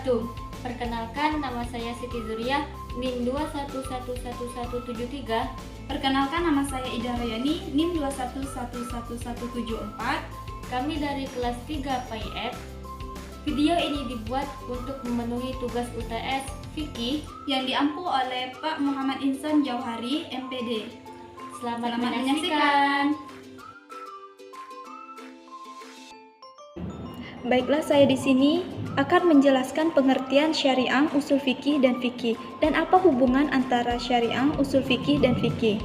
wabarakatuh. Perkenalkan, nama saya Siti Zuriyah, NIM 2111173. Perkenalkan, nama saya Ida Royani, NIM 2111174. Kami dari kelas 3 PAIF. Video ini dibuat untuk memenuhi tugas UTS Fikih yang diampu oleh Pak Muhammad Insan Jauhari, MPD. Selamat menyaksikan. Baiklah, saya di sini akan menjelaskan pengertian syariah, usul fikih, dan fikih, dan apa hubungan antara syariah, usul fikih, dan fikih.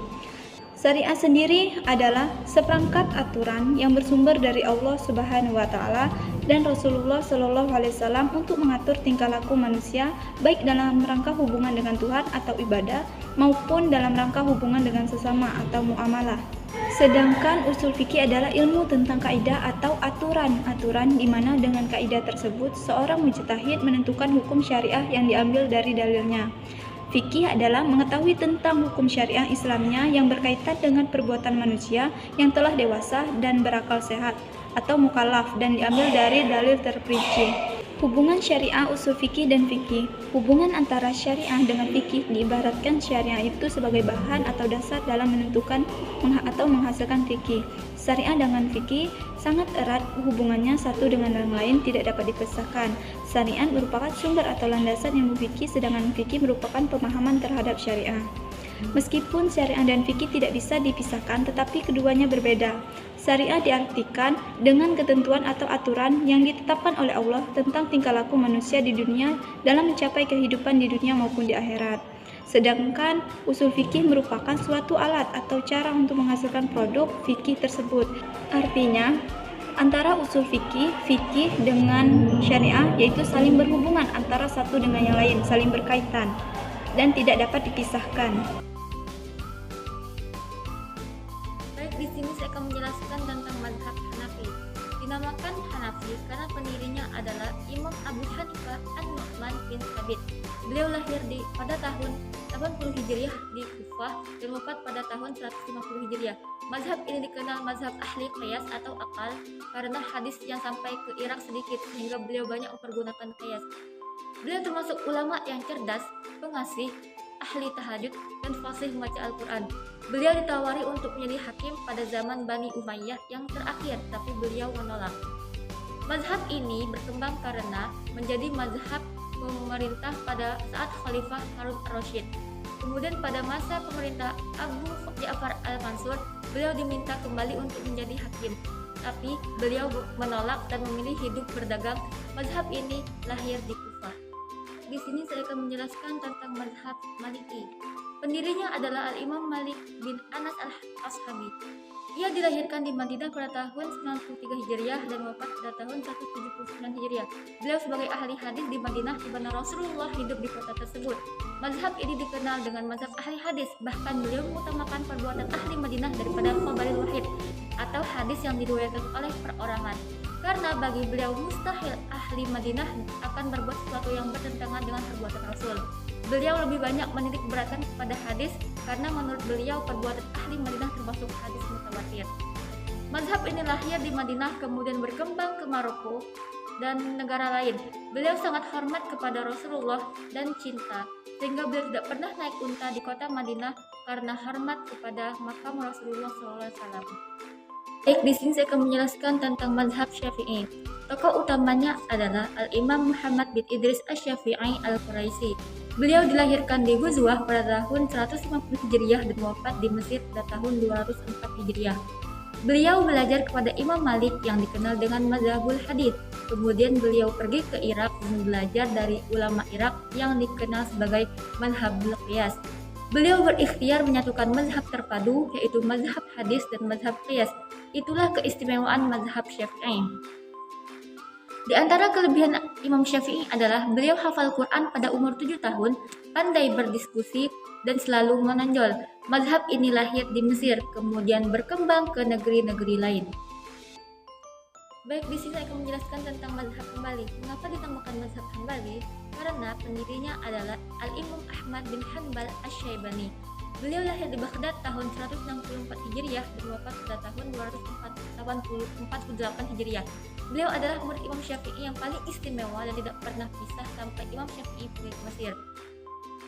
Syariah sendiri adalah seperangkat aturan yang bersumber dari Allah Subhanahu wa Ta'ala dan Rasulullah Shallallahu Alaihi Wasallam untuk mengatur tingkah laku manusia, baik dalam rangka hubungan dengan Tuhan atau ibadah, maupun dalam rangka hubungan dengan sesama atau muamalah. Sedangkan usul fikih adalah ilmu tentang kaidah atau aturan-aturan di mana dengan kaidah tersebut seorang mujtahid menentukan hukum syariah yang diambil dari dalilnya. Fikih adalah mengetahui tentang hukum syariah Islamnya yang berkaitan dengan perbuatan manusia yang telah dewasa dan berakal sehat atau mukallaf dan diambil dari dalil terperinci. Hubungan syariah, usul fikih, dan fikih. Hubungan antara syariah dengan fikih diibaratkan syariah itu sebagai bahan atau dasar dalam menentukan atau menghasilkan fikih. Syariah dengan fikih sangat erat hubungannya satu dengan yang lain, tidak dapat dipisahkan. Syariah merupakan sumber atau landasan ilmu fikih, sedangkan fikih merupakan pemahaman terhadap syariah. Meskipun syariah dan fikih tidak bisa dipisahkan, tetapi keduanya berbeda. Syariah diartikan dengan ketentuan atau aturan yang ditetapkan oleh Allah tentang tingkah laku manusia di dunia dalam mencapai kehidupan di dunia maupun di akhirat. Sedangkan usul fikih merupakan suatu alat atau cara untuk menghasilkan produk fikih tersebut. Artinya, antara usul fikih dengan syariah yaitu saling berhubungan antara satu dengan yang lain, saling berkaitan dan tidak dapat dipisahkan. Baik, di sini saya akan menjelaskan tentang mazhab Hanafi. Dinamakan Hanafi karena pendirinya adalah Imam Abu Hanifah An-Nu'man bin Thabit. Beliau lahir pada tahun 80 Hijriah di Kufah dan wafat pada tahun 150 Hijriah. Mazhab ini dikenal mazhab ahli qiyas atau akal karena hadis yang sampai ke Irak sedikit sehingga beliau banyak mempergunakan qiyas. Beliau termasuk ulama yang cerdas, pengasih, ahli tahajud, dan fasih membaca Al-Quran. Beliau ditawari untuk menjadi hakim pada zaman Bani Umayyah yang terakhir, tapi beliau menolak. Mazhab ini berkembang karena menjadi mazhab pemerintah pada saat Khalifah Harun ar-Rasyid. Kemudian pada masa pemerintah Abu Ja'far al-Mansur, beliau diminta kembali untuk menjadi hakim. Tapi beliau menolak dan memilih hidup berdagang. Mazhab ini lahir di Kufah. Di sini saya akan menjelaskan tentang mazhab Maliki. Pendirinya adalah Al-Imam Malik bin Anas al-Ashabi. Ia dilahirkan di Madinah pada tahun 93 Hijriah dan wafat pada tahun 179 Hijriah. Beliau sebagai ahli hadis di Madinah di mana Rasulullah hidup di kota tersebut. Mazhab ini dikenal dengan mazhab ahli hadis, bahkan beliau mengutamakan perbuatan ahli Madinah daripada khabaril wahid atau hadis yang diriwayatkan oleh perorangan. Karena bagi beliau mustahil ahli Madinah akan berbuat sesuatu yang bertentangan dengan perbuatan Rasul. Beliau lebih banyak menitik beratkan kepada hadis karena menurut beliau perbuatan ahli Madinah termasuk hadis mutawatir. Mazhab ini lahir di Madinah kemudian berkembang ke Maroko dan negara lain. Beliau sangat hormat kepada Rasulullah dan cinta sehingga beliau tidak pernah naik unta di kota Madinah karena hormat kepada makam Rasulullah SAW. Baik, di sini saya akan menjelaskan tentang mazhab Syafi'i. Tokoh utamanya adalah Al-Imam Muhammad bin Idris Asy-Syafi'i Al-Quraisy. Beliau dilahirkan di Ghuzwah pada tahun 150 Hijriah dan wafat di Mesir pada tahun 204 Hijriah. Beliau belajar kepada Imam Malik yang dikenal dengan mazhabul hadits. Kemudian beliau pergi ke Irak dan belajar dari ulama Irak yang dikenal sebagai mazhabul qiyas. Beliau berikhtiar menyatukan mazhab terpadu yaitu mazhab hadis dan mazhab qiyas. Itulah keistimewaan mazhab Syafi'i. Di antara kelebihan Imam Syafi'i adalah beliau hafal Quran pada umur 7 tahun, pandai berdiskusi, dan selalu menonjol. Mazhab ini lahir di Mesir, kemudian berkembang ke negeri-negeri lain. Baik, di sini saya akan menjelaskan tentang mazhab Hambali. Mengapa dinamakan mazhab Hambali? Karena pendirinya adalah Al-Imam Ahmad bin Hanbal Asy-Syaibani. Beliau lahir di Baghdad tahun 164 Hijriah dan wafat pada tahun 248 Hijriah. Beliau adalah murid Imam Syafi'i yang paling istimewa dan tidak pernah pisah sampai Imam Syafi'i pergi ke Mesir.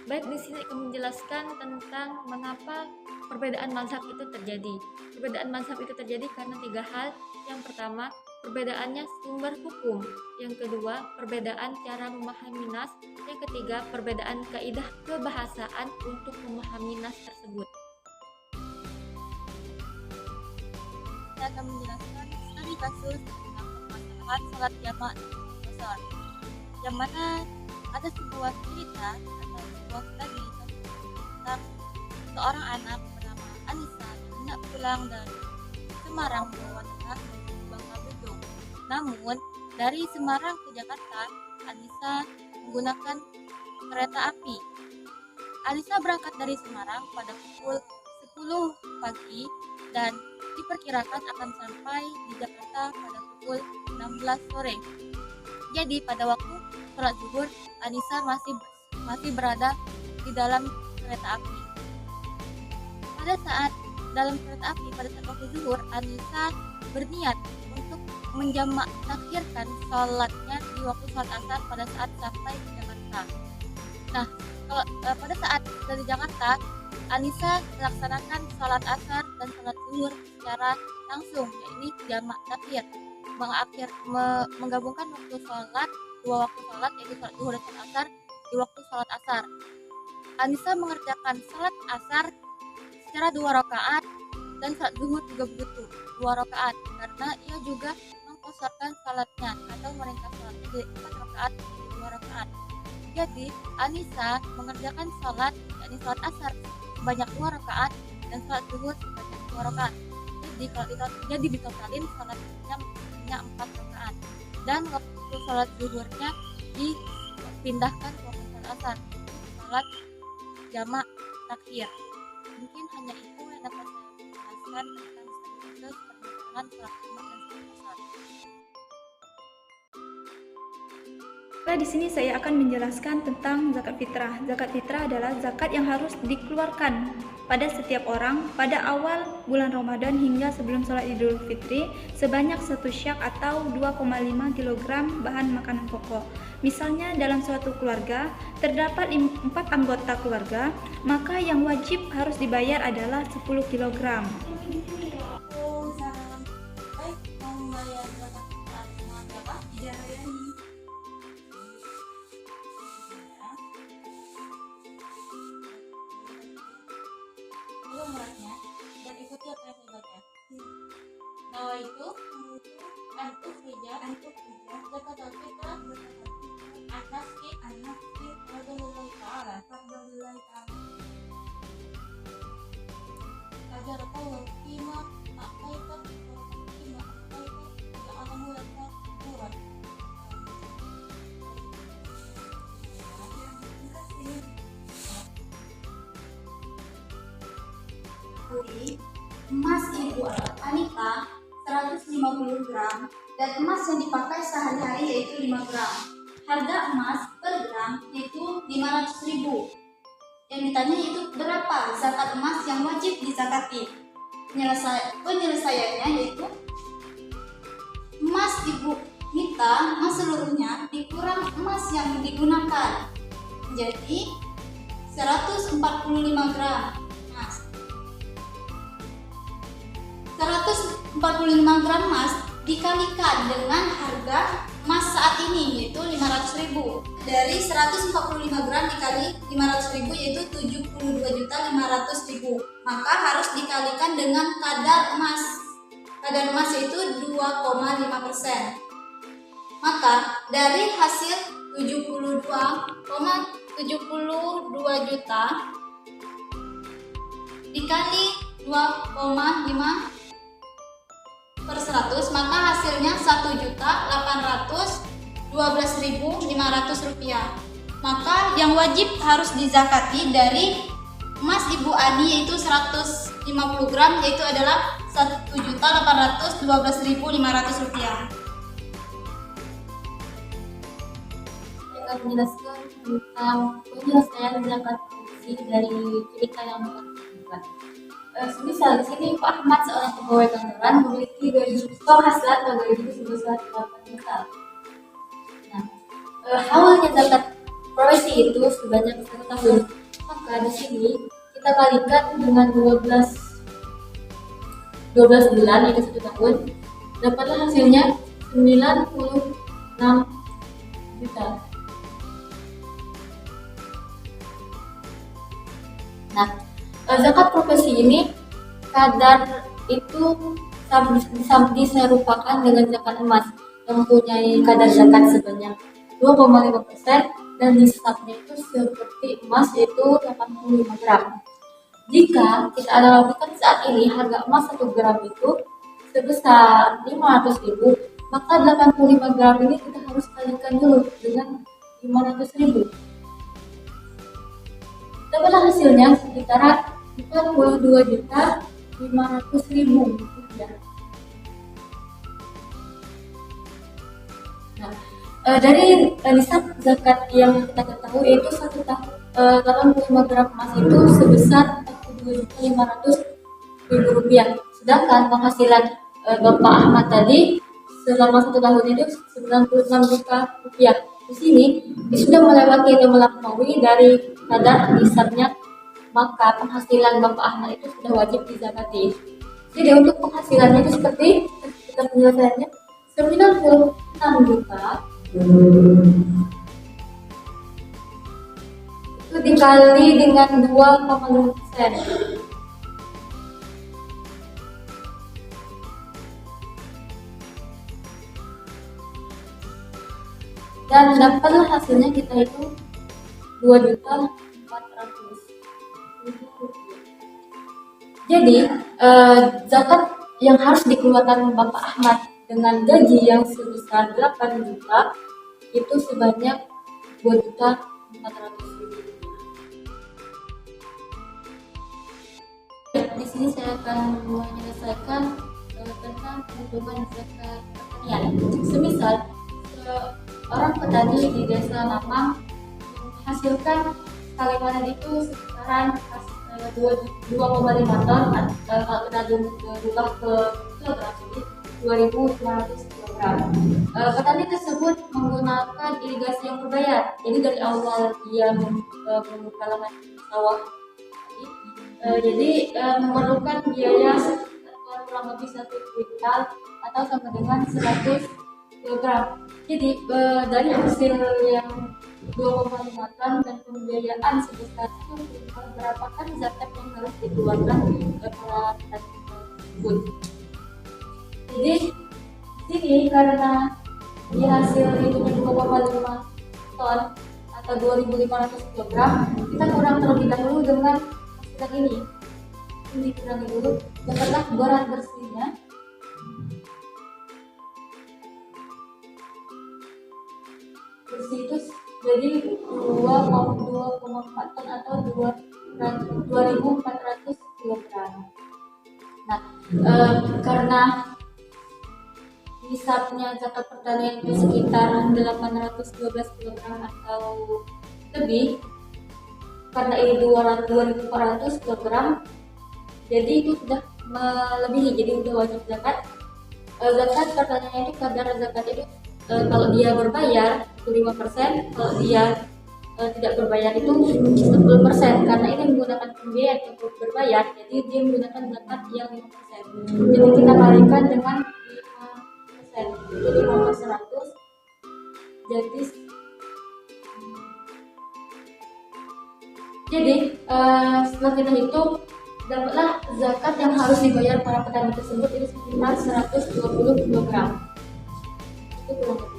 Baik, di sini akan menjelaskan tentang mengapa perbedaan mazhab itu terjadi. Perbedaan mazhab itu terjadi karena 3 hal. Yang pertama, perbedaannya sumber hukum. Yang kedua, perbedaan cara memahami nas. Yang ketiga, perbedaan kaidah kebahasaan untuk memahami nas tersebut. Saya akan menjelaskan studi kasus tentang permasalahan salat jamak di Mesir, yang mana ada sebuah cerita atau sebuah studi tentang seorang anak bernama Anissa yang hendak pulang dari Semarang, Jawa Tengah menuju Bangka Belitung. Namun dari Semarang ke Jakarta, Anissa menggunakan kereta api. Anissa berangkat dari Semarang pada pukul 10 pagi dan diperkirakan akan sampai di Jakarta pada pukul 16 sore. Jadi pada waktu sholat zuhur, Anissa masih berada di dalam kereta api. Pada saat dalam kereta api, pada saat waktu zuhur, Anissa berniat untuk menjamak takhirkan sholatnya di waktu sholat asar pada saat sampai di Jakarta. Nah, kalau pada saat dari Jakarta, Anissa melaksanakan sholat asar dan sholat zuhur secara langsung, yaitu jamak takhir, menggabungkan waktu sholat, dua waktu sholat, yaitu sholat zuhur dan sholat asar di waktu sholat asar. Anissa mengerjakan sholat asar secara 2 rakaat dan sholat zuhur juga begitu, 2 rakaat, karena ia juga mengqasarkan sholatnya atau meringkas sholatnya dari 4 rakaat menjadi 2 rakaat. Jadi Anissa mengerjakan sholat, yakni sholat asar sebanyak 2 rakaat dan sholat zuhur sebanyak 2 rakaat. Jadi ditotalin sholatnya hanya 4 rakaat dan waktu sholat zuhurnya dipindahkan ke waktu sholat asar, sholat jamak takhir. Mungkin hanya itu yang dapat saya jelaskan tentang status permasalahan sholat jamak dan sholat asar. Di sini saya akan menjelaskan tentang zakat fitrah. Zakat fitrah adalah zakat yang harus dikeluarkan pada setiap orang pada awal bulan Ramadan hingga sebelum sholat Idul Fitri sebanyak 1 syak atau 2,5 kg bahan makanan pokok. Misalnya dalam suatu keluarga terdapat 4 anggota keluarga, maka yang wajib harus dibayar adalah 10 kg. Baik, mau membayar zakat fitrah dengan berapa? Nomornya dan ikuti apa yang saya baca. Nawa itu antuk hija zakat fitrah anasi fardhulillahi ta'ala ajarallahu fima a'taita fima a'taita ja'alahu laka nuran. Emas Ibu Anita 150 gram dan emas yang dipakai sehari-hari yaitu 5 gram. Harga emas per gram yaitu 500.000. Yang ditanya itu berapa zakat emas yang wajib dizakati. Penyelesaiannya yaitu emas Ibu Nita seluruhnya dikurang emas yang digunakan. Jadi 145 gram. 145 gram emas dikalikan dengan harga emas saat ini yaitu 500.000. Dari 145 gram dikali 500.000 yaitu 72.500.000. Maka harus dikalikan dengan kadar emas. Kadar emas yaitu 2,5%. Maka dari hasil 72 juta dikali 2,5 per 100, maka hasilnya 1.812.500 rupiah. Maka yang wajib harus dizakati dari emas Ibu Ani yaitu 150 gram yaitu adalah 1.812.500 rupiah. Saya akan menjelaskan tentang penyelesaian zakat fungsi dari cerita yang telah disebutkan. Misal di sini Pak Ahmad seorang pegawai kantoran memiliki Jadi penghasilan gaji itu sebesar 8 juta. Nah, awalnya zakat profesi itu sebanyak 1 tahun. Maka di sini kita kalikan dengan 12 bulan yaitu 1 tahun, dapatlah hasilnya 96 juta. Nah, zakat profesi ini kadar itu diserupakan dengan zakat emas yang mempunyai kadar zakat sebanyak 2,5% dan nisabnya itu seperti emas yaitu 85 gram. Jika kita analogikan saat ini harga emas 1 gram itu sebesar 500.000, maka 85 gram ini kita harus kalikan dulu dengan 500.000. Dapatlah hasilnya sekitar 42.500.000 rupiah. Nah, dari nisab zakat yang kita ketahui yaitu 85 gram emas itu sebesar 42.500.000 rupiah. Sedangkan penghasilan Bapak Ahmad tadi selama 1 tahun itu 96 juta rupiah. Di sini sudah melewati atau melampaui dari kadar nisabnya, maka penghasilan Bapak Ahmad itu sudah wajib dizakati. Jadi untuk penghasilannya itu seperti kita penjelasannya 96 juta itu dikali dengan 2,5%. Dan dapatlah hasilnya kita itu 2.400.000 rupiah. Jadi zakat yang harus dikeluarkan Bapak Ahmad dengan gaji yang sebesar 8 juta itu sebanyak 2.400.000 rupiah. Di sini saya akan menyelesaikan tentang perhitungan zakat pertanian. Semisal orang petani di desa Mamang menghasilkan sekali panen itu sekitaran 2,5 ton, kalau kita berubah ke kilogram jadi 2.500 kilogram. Petani tersebut menggunakan irigasi yang berbayar. Jadi dari awal dia membuka lahan sawah jadi memerlukan biaya kurang lebih 1 kuintal atau sama dengan 100 kilogram. Jadi dari hasil yang 2,5 ton dan pembiayaan sebesar 1 kuintal, berapa kan zakat yang harus dikeluarkan para petani tersebut. Jadi di sini karena di hasil itu 2,5 ton atau 2.500 kilogram, kita kurang terlebih dahulu dengan hasil ini. Ini dikurangi dulu, dapatlah barang bersihnya bersih itu jadi 2,4 ton atau 2.400 kilogram. Nah, karena nisabnya zakat pertanian itu sekitar 812 kilogram atau lebih, karena ini 2.400 kilogram, jadi itu sudah melebihi, jadi sudah wajib zakat. Zakat pertanian itu kadar zakat itu kalau dia berbayar itu 5%, kalau dia tidak berbayar itu 10%, karena ini menggunakan pembiayaan untuk berbayar, jadi dia menggunakan zakat yang 5%. Jadi kita kalikan dengan 5%, jadi 5%, jadi setelah kita hitung, dapatlah zakat yang harus dibayar para petani tersebut itu sekitar 120 kg. Itu kurang lebih.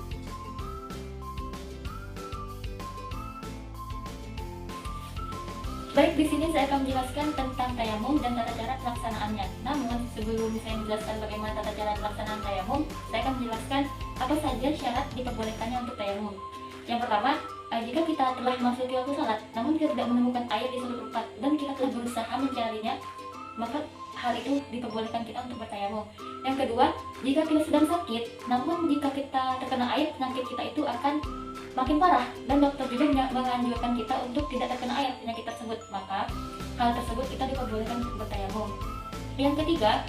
Baik, di sini saya akan menjelaskan tentang tayamum dan tata cara pelaksanaannya. Namun, sebelum saya menjelaskan bagaimana tata cara pelaksanaan tayamum, saya akan menjelaskan apa saja syarat diperbolehkannya untuk tayamum. Yang pertama, jika kita telah memasuki waktu salat, namun kita tidak menemukan air di suatu tempat dan kita telah berusaha mencarinya, maka hal itu diperbolehkan kita untuk bertayamum. Yang kedua, jika kita sedang sakit, namun jika kita terkena air, penyakit kita itu akan makin parah dan dokter juga menganjurkan kita untuk tidak terkena air penyakit tersebut, maka hal tersebut kita diperbolehkan untuk bertayamum. Yang ketiga,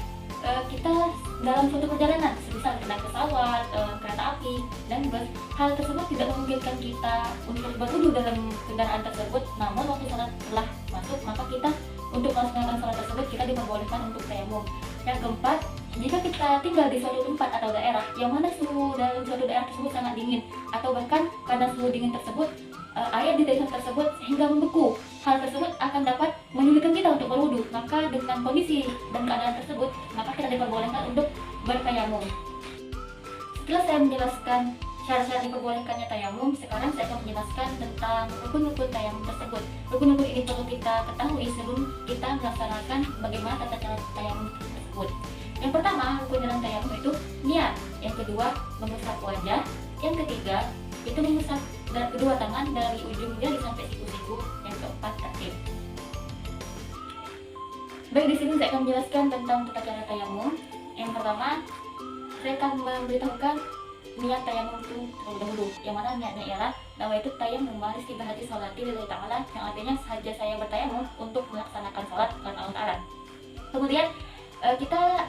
kita dalam suatu perjalanan, semisal naik pesawat, kereta api, dan bus. Hal tersebut tidak memungkinkan kita untuk berwudu dalam kendaraan tersebut, namun waktu sholat telah masuk, maka kita untuk melaksanakan sholat tersebut kita diperbolehkan untuk tayamum. Yang keempat, jika kita tinggal di suatu tempat atau daerah yang mana suhu dalam suatu daerah tersebut sangat dingin, atau bahkan karena suhu dingin tersebut air di daerah tersebut hingga membeku, hal tersebut akan dapat menyulitkan kita untuk berwudu. Maka dengan kondisi dan keadaan tersebut, maka kita diperbolehkan untuk bertayamum. Setelah saya menjelaskan syarat-syarat diperbolehkannya tayamum, sekarang saya akan menjelaskan tentang rukun-rukun tayamum tersebut. Rukun-rukun ini perlu kita ketahui sebelum kita melaksanakan bagaimana tata cara tayamum tersebut. Yang pertama, rukun dalam tayamum itu niat. Yang kedua, mengusap wajah. Yang ketiga, itu mengusap kedua tangan dari ujung jari sampai siku-siku. Yang keempat, takbir. Baik, di sini saya akan menjelaskan tentang tata cara tayamum. Yang pertama, saya akan memberitahukan niat tayamum itu terlebih dahulu. Yang mana niatnya ialah nawaitu tayamum istibahati sholati lillahi ta'ala, yang artinya saja saya bertayamum untuk melaksanakan sholat karena Allah Ta'ala. Kemudian kita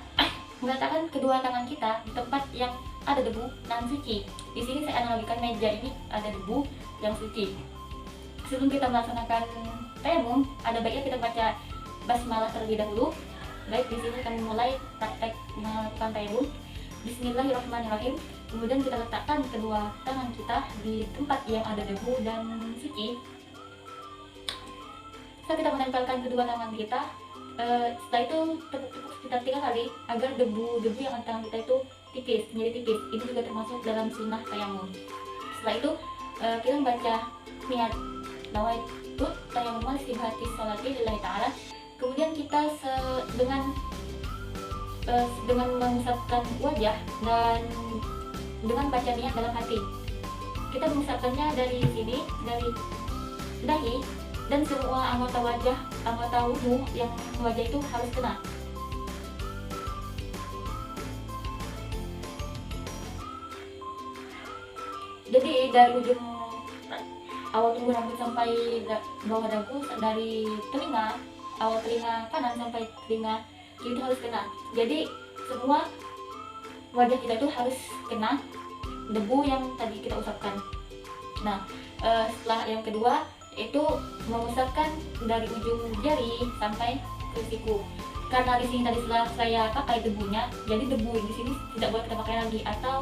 meletakkan kedua tangan kita di tempat yang ada debu dan suci. Di sini saya analogikan meja ini ada debu yang suci. Sebelum kita melaksanakan tayamum, ada baiknya kita baca basmalah terlebih dahulu. Baik, di sini kami mulai praktek melakukan tayamum. Bismillahirrahmanirrahim. Kemudian kita letakkan kedua tangan kita di tempat yang ada debu dan suci. Setelah kita menempelkan kedua tangan kita, setelah itu tepuk-tepuk sekitar 3 kali agar debu-debu yang ada tangan kita itu tipis, menjadi tipis. Ini juga termasuk dalam sunnah tayamum. Setelah itu kita membaca niat nawaitu tayamum istibahati sholati lillahi ta'ala. Kemudian kita dengan mengusapkan wajah dan dengan baca niat dalam hati. Kita mengusapkannya dari sini, dari dahi, dan semua anggota wudhu yang wajah itu harus kena. Jadi dari ujung awal tumbuh rambut sampai bawah dagu, dari telinga, awal telinga kanan sampai telinga kiri itu harus kena. Jadi semua wajah kita itu harus kena debu yang tadi kita usapkan. Nah, setelah yang kedua itu mengusapkan dari ujung jari sampai ke siku. Karena di sini tadi setelah saya pakai debunya, jadi debu di sini tidak boleh kita pakai lagi, atau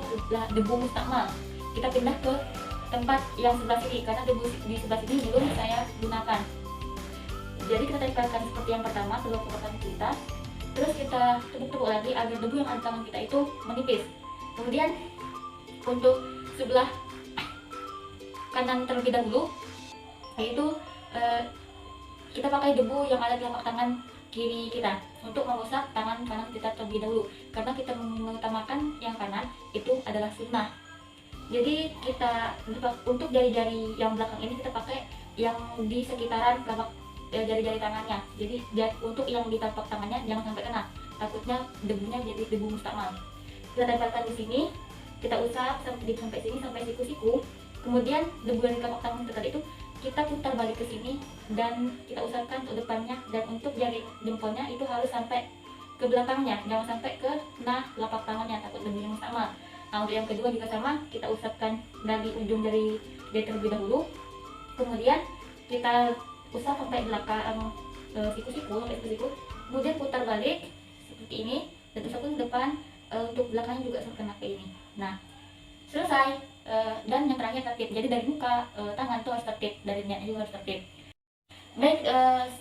debu mustakmal. Kita pindah ke tempat yang sebelah sini karena debu di sebelah sini belum saya gunakan. Jadi kita tempelkan seperti yang pertama, kedua tangan kita, terus kita tepuk-tepuk lagi agar debu yang ada tangan kita itu menipis. Kemudian untuk sebelah kanan terlebih dahulu, yaitu kita pakai debu yang ada di telapak tangan kiri kita untuk mengusap tangan kanan kita terlebih dahulu, karena kita mengutamakan yang kanan itu adalah sunnah. Jadi kita untuk jari-jari yang belakang ini kita pakai yang di sekitaran telapak jari-jari tangannya. Jadi untuk yang di telapak tangannya jangan sampai kena, takutnya debunya jadi debu mustakmal. Kita tempelkan di sini, kita usap sampai sini, sampai siku-siku. Kemudian debu yang di telapak tangan kita tadi itu kita putar balik ke sini dan kita usapkan ke depannya, dan untuk jari jempolnya itu harus sampai ke belakangnya, jangan sampai ke telapak tangannya, takut debunya mustakmal. Nah, untuk yang kedua juga sama, kita usapkan dari ujung jari terlebih dahulu, kemudian kita usap sampai belakang siku-siku, kemudian putar balik seperti ini, dan usap ke depan, untuk belakangnya juga sampai ke ini. Nah, selesai. Dan yang terakhir tertib, jadi dari muka, tangan itu harus tertib, dari niatnya juga harus tertib. Baik,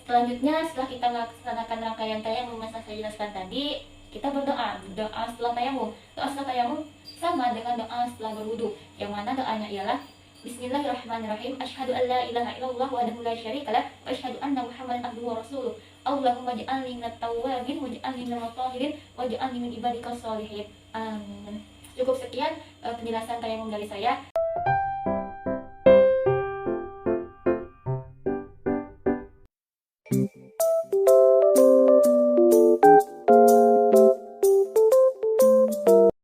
selanjutnya setelah kita melaksanakan rangkaian tayamum yang saya jelaskan tadi, kita berdoa setelah tayamum. Doa setelah tayamum sama dengan doa setelah berwudu, yang mana doanya ialah Bismillahirrahmanirrahim. Asyhadu an la ilaha illallah wahdahu la syarikalah wa asyhadu anna Muhammadan abduhu wa rasuluh. Allahumma ij'alni minat tawwabin waj'alni minal mutahhirin waj'alni min ibadikal sholihin. Amin. Cukup sekian penjelasan tayamum dari saya.